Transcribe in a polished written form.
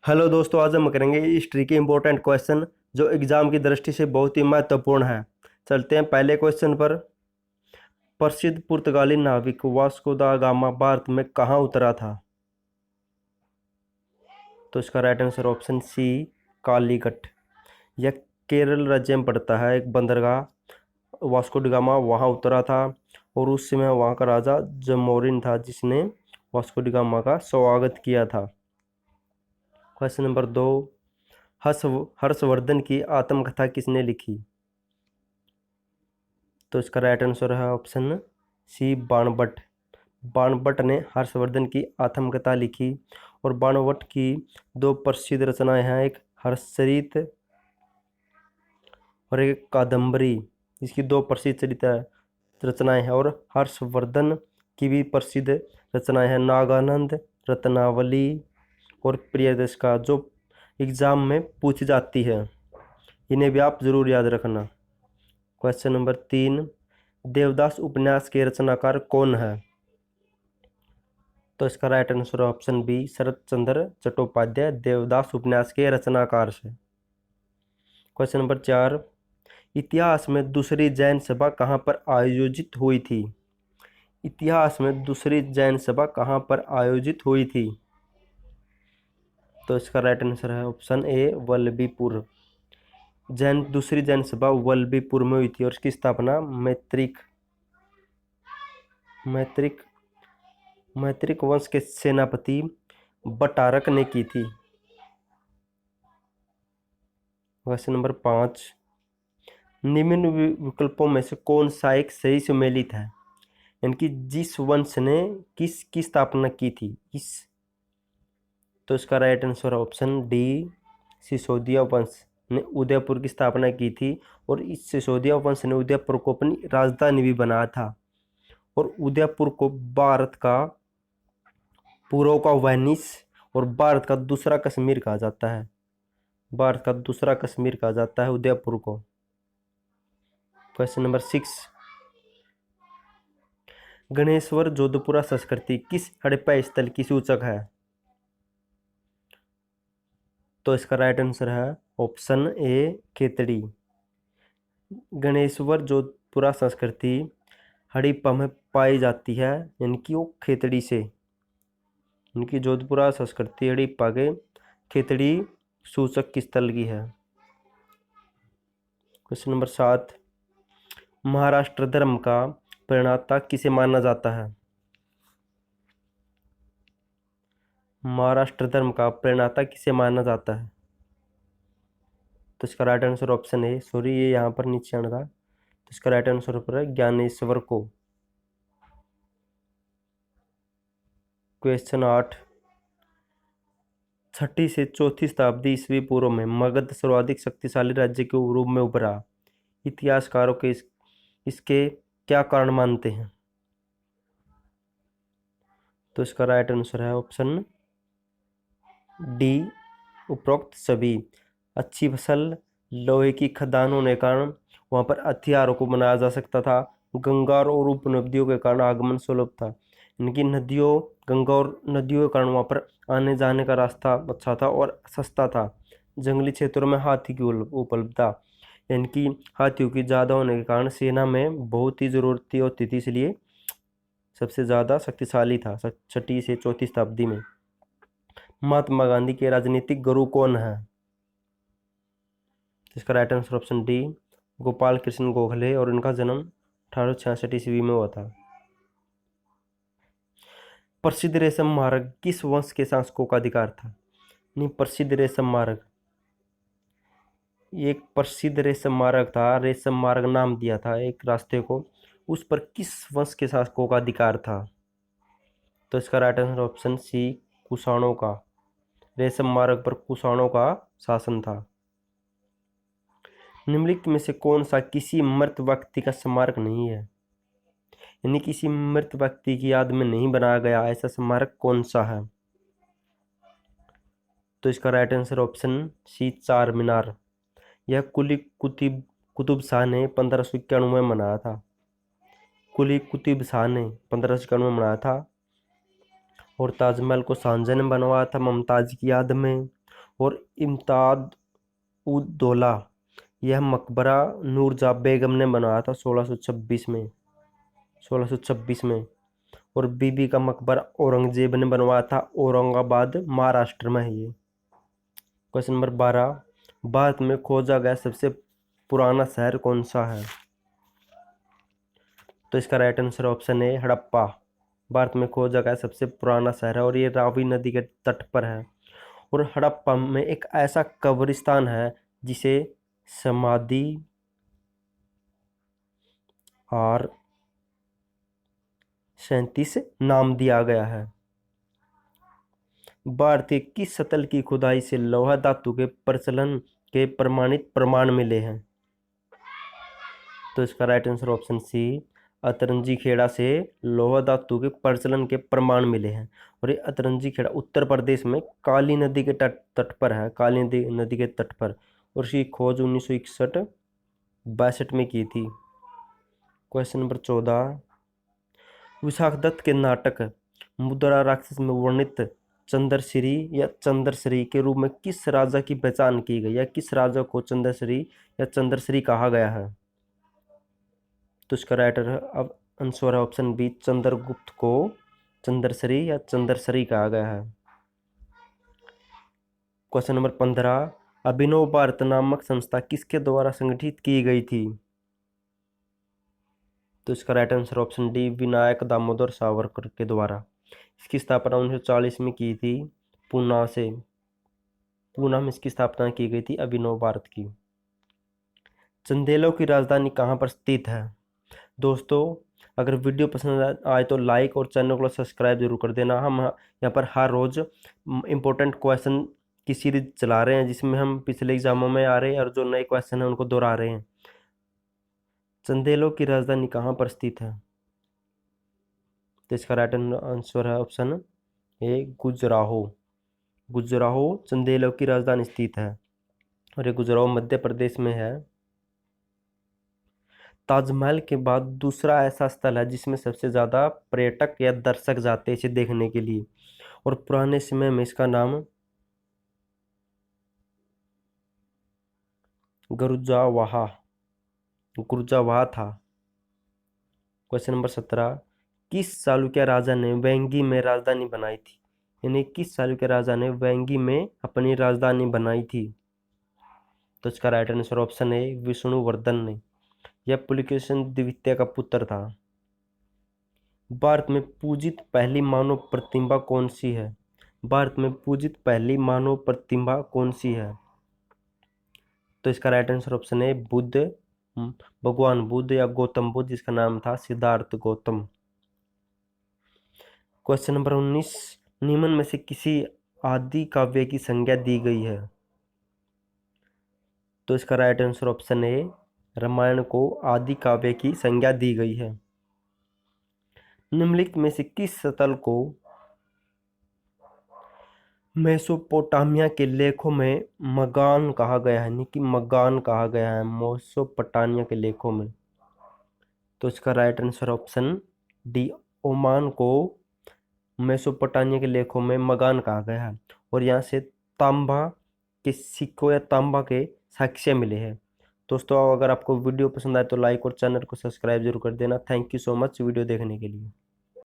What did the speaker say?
Hello दोस्तों, आज हम करेंगे हिस्ट्री के इम्पोर्टेंट क्वेश्चन जो एग्जाम की दृष्टि से बहुत ही महत्वपूर्ण है। चलते हैं पहले क्वेश्चन पर। प्रसिद्ध पुर्तगाली नाविक वास्को दा गामा भारत में कहाँ उतरा था? तो इसका right answer option C, Calicut. यह केरल राज्य में पड़ता है एक बंदरगाह। वास्को डी गामा वहाँ उतरा था और उस समय वहाँ का राजा जमोरिन था जिसने वास्को डी गामा का स्वागत किया था। क्वेश्चन नंबर 2, हर्ष हर्षवर्धन की आत्मकथा किसने लिखी? तो इसका राइट आंसर है ऑप्शन सी, बाणभट्ट। बाणभट्ट ने हर्षवर्धन की आत्मकथा लिखी और बाणभट्ट की दो प्रसिद्ध रचनाएं हैं, एक हर्षचरित और एक कादम्बरी। इसकी दो प्रसिद्ध रचनाएं हैं और हर्षवर्धन की भी प्रसिद्ध रचनाएं हैं, नागानंद, रत्नावली और प्रियदर्शिका, जो एग्जाम में पूछी जाती है। इन्हें भी आप जरूर याद रखना। क्वेश्चन नंबर 3, देवदास उपन्यास के रचनाकार कौन है? तो इसका राइट आंसर ऑप्शन बी, शरत चंद्र चट्टोपाध्याय देवदास उपन्यास के रचनाकार से। क्वेश्चन नंबर 4, इतिहास में दूसरी जैन सभा कहाँ पर आयोजित हुई थी? इतिहास में दूसरी जैन सभा कहाँ पर आयोजित हुई थी? तो इसका राइट आंसर है ऑप्शन ए, वल्लभीपुर। दूसरी जैन सभा वल्लभीपुर में हुई थी और इसकी स्थापना मैत्रिक मैत्रिक मैत्रिक वंश के सेनापति बटारक ने की थी। क्वेश्चन नंबर 5, निम्न विकल्पों में से कौन सा एक सही सुमेलित है? यानी कि जिस वंश ने किसकी स्थापना की थी इस। तो इसका right answer option D, Sisodia वंश ने उदयपुर की स्थापना की थी और इस सिसोदिया वंश ने उदयपुर को अपनी राजधानी भी बनाया था और उदयपुर को भारत का पूर्व का वेनिस और भारत का दूसरा कश्मीर कहा जाता है। भारत का दूसरा कश्मीर कहा जाता है उदयपुर को। क्वेश्चन नंबर 6, गणेश्वर जोधपुरा संस्कृति किस हड़प्पा स्थल की सूचक है? तो इसका राइट आंसर है ऑप्शन ए, खेतड़ी। गणेश्वर जोधपुरा संस्कृति हड़प्पा में पाई जाती है, यानी कि वो खेतड़ी से। इनकी जोधपुरा संस्कृति हड़प्पा के खेतड़ी सूचक की स्थल की है। क्वेश्चन नंबर 7, महाराष्ट्र धर्म का प्रणेता किसे माना जाता है? महाराष्ट्र धर्म का प्रणेता किसे माना जाता है? तो इसका राइट आंसर ऑप्शन है, सॉरी ये यहाँ पर नीचे आना था, तो इसका राइट आंसर पर है ज्ञानेश्वर को। क्वेश्चन 8, 6ठी से 4ठी शताब्दी ईस्वी पूर्व में मगध सर्वाधिक शक्तिशाली राज्य के रूप में उभरा। इतिहासकारों के इसके क्या कारण मानते हैं? तो इसका राइट आंसर है ऑप्शन डी, उपरोक्त सभी। अच्छी फसल, लोहे की खदान होने के कारण वहाँ पर हथियारों को बनाया जा सकता था। गंगा और उपनदियों के कारण आगमन सुलभ था। इनकी गंगा और नदियों के कारण वहाँ पर आने जाने का रास्ता अच्छा था और सस्ता था। जंगली क्षेत्रों में हाथी की उपलब्धता, यानी कि हाथियों की ज़्यादा होने के कारण सेना में बहुत ही ज़रूरत होती थी, इसलिए सबसे ज़्यादा शक्तिशाली था 6ठी से 4ठी शताब्दी में। महात्मा गांधी के राजनीतिक गुरु कौन है? इसका right answer option D, Gopal Krishna Gokhale, और इनका जन्म 1866 ईस्वी में हुआ था। प्रसिद्ध रेशम मार्ग किस वंश के शासकों का अधिकार था? नहीं, प्रसिद्ध रेशम मार्ग, एक प्रसिद्ध रेशम मार्ग था, रेशम मार्ग नाम दिया था एक रास्ते को, उस पर किस वंश के शासकों का अधिकार था? तो इसका राइट आंसर ऑप्शन सी, कुषाणों का। रेशम मार्ग पर कुषाणों का शासन था। निम्नलिखित में से कौन सा किसी मृत व्यक्ति का स्मारक नहीं है? यानी किसी मृत व्यक्ति की याद में नहीं बनाया गया ऐसा स्मारक कौन सा है? तो इसका राइट आंसर ऑप्शन सी, चार मीनार। यह कुतुब शाह ने 1591 में बनाया था। कुली कुतुब शाह ने 1591 में बनाया था और ताजमहल को शाहजहां ने बनवाया था मुमताज की याद में। और इम्ताद उद दौला, यह मकबरा नूरजहाँ बेगम ने बनवाया था 1626 में। और बीबी का मकबरा औरंगजेब ने बनवाया था, औरंगाबाद महाराष्ट्र में है ये। क्वेश्चन नंबर 12, भारत में खोजा गया सबसे पुराना शहर कौन सा है? तो इसका राइट आंसर ऑप्शन ए हड़प्पा। भारत में खोजा गया सबसे पुराना शहर है और ये रावी नदी के तट पर है। और हड़प्पा में एक ऐसा कब्रिस्तान है जिसे समाधि और 37 नाम दिया गया है। भारतीय किस सतल की खुदाई से लोहा धातु के प्रचलन के प्रमाणित प्रमाण मिले हैं? तो इसका right answer option C, Atranji Khera से लोहा धातु के प्रचलन के प्रमाण मिले हैं। और ये अतरंजी खेड़ा उत्तर प्रदेश में काली नदी के तट पर है, काली नदी के तट पर। और इसकी खोज 1961-62 में की थी। क्वेश्चन नंबर 14, विशाखदत्त के नाटक मुद्रा राक्षस में वर्णित चंद्रश्री या चंद्रश्री के रूप में किस राजा की पहचान की गई, या किस राजा को चंद्रश्री या चंद्रश्री कहा गया है? तो इसका राइट आंसर है ऑप्शन बी, चंद्रगुप्त को चंद्रश्री या चंद्रश्री कहा गया है। क्वेश्चन नंबर 15, अभिनव भारत नामक संस्था किसके द्वारा संगठित की गई थी? तो इसका right answer option D, Vinayak Damodar Savarkar के द्वारा। इसकी स्थापना 1940 में की थी, पूना में इसकी स्थापना की गई थी अभिनव भारत की। चंदेलों की राजधानी कहाँ पर स्थित है? दोस्तों, अगर वीडियो पसंद आए तो लाइक और चैनल को सब्सक्राइब जरूर कर देना। हम यहाँ पर हर रोज़ इम्पोर्टेंट क्वेश्चन की सीरीज चला रहे हैं, जिसमें हम पिछले एग्जामों में आ रहे हैं और जो नए क्वेश्चन हैं उनको दोहरा रहे हैं। चंदेलों की राजधानी कहाँ पर स्थित है? तो इसका राइट आंसर है ऑप्शन ए, गुजराहो। गुजराहो चंदेलों की राजधानी स्थित है और ये गुजराहो मध्य प्रदेश में है। ताजमहल के बाद दूसरा ऐसा स्थल है जिसमें सबसे ज़्यादा पर्यटक या दर्शक जाते हैं इसे देखने के लिए, और पुराने समय में इसका नाम गुर्जावाहा था। क्वेश्चन नंबर 17, किस चालुक्य राजा ने वेंगी में राजधानी बनाई थी? यानी किस चालुक्य राजा ने वेंगी में अपनी राजधानी बनाई थी? तो इसका राइट आंसर ऑप्शन ए, विष्णुवर्धन ने। यह पुलकेशिन द्वितीय का पुत्र था। भारत में पूजित पहली मानव प्रतिमा कौन सी है? भारत में पूजित पहली मानव प्रतिमा कौन सी है? तो इसका राइट आंसर ऑप्शन है बुद्ध, भगवान बुद्ध या गौतम बुद्ध, जिसका नाम था सिद्धार्थ गौतम। क्वेश्चन नंबर 19, निम्न में से किसी आदि काव्य की संज्ञा दी गई है? तो इसका right answer option A, Ramayana को आदि काव्य की संज्ञा दी गई है। निम्नलिखित में से किस स्थल को मेसोपोटामिया के लेखों में मगान कहा गया है? यानी कि मगान कहा गया है मेसोपोटामिया के लेखों में। तो इसका right answer option D, Oman को मेसोपोटामिया के लेखों में मगान कहा गया है। और यहाँ से तांबा के सिक्कों या तांबा के साक्ष्य मिले हैं। दोस्तों, अगर आपको वीडियो पसंद आए तो लाइक और चैनल को सब्सक्राइब जरूर कर देना। Thank you so much video देखने के लिए।